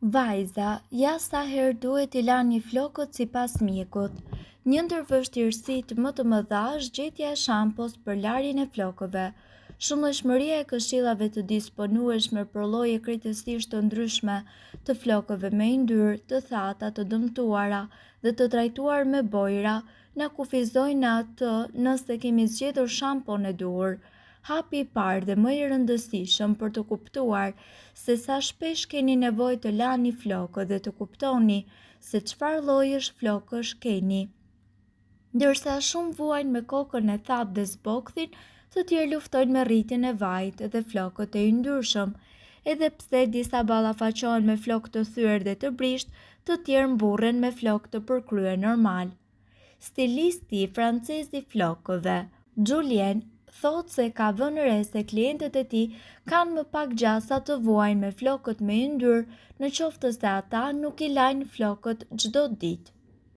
Vajza, ja sa herë duhet i lani flokët sipas mjekut. Një ndër vështirësitë më të mëdha është gjetja e shampos për larjen e flokëve. Shumëllëshmëria e këshillave të disponueshme për lloje krejtësisht të ndryshme të flokëve me yndyrë, të thata, të dëmtuara dhe të trajtuar me bojra na kufizojnë atë nëse kemi zgjedhur shampon e duhur. Hapi i parë dhe më i rëndësishëm për të kuptuar se sa shpesh keni nevojë të lani flokët dhe të kuptoni se çfarë llojesh flokësh keni. Ndërsa shumë vuajnë me kokën e thatë dhe zbokthin, të tjerë luftojnë me rritjen e vajit dhe flokët e yndyrshëm. Edhe pse disa ballafaqohen me flokë të thyer dhe të brisht, të tjerë mburren me flokë të përkryer normal. Stilisti francez i flokëve, Julien, thotë se ka vënë re se klientët e tij kanë më pak gjasa të vuajnë me flokët me yndyrë, në qoftë se ata nuk i lajnë flokët çdo ditë.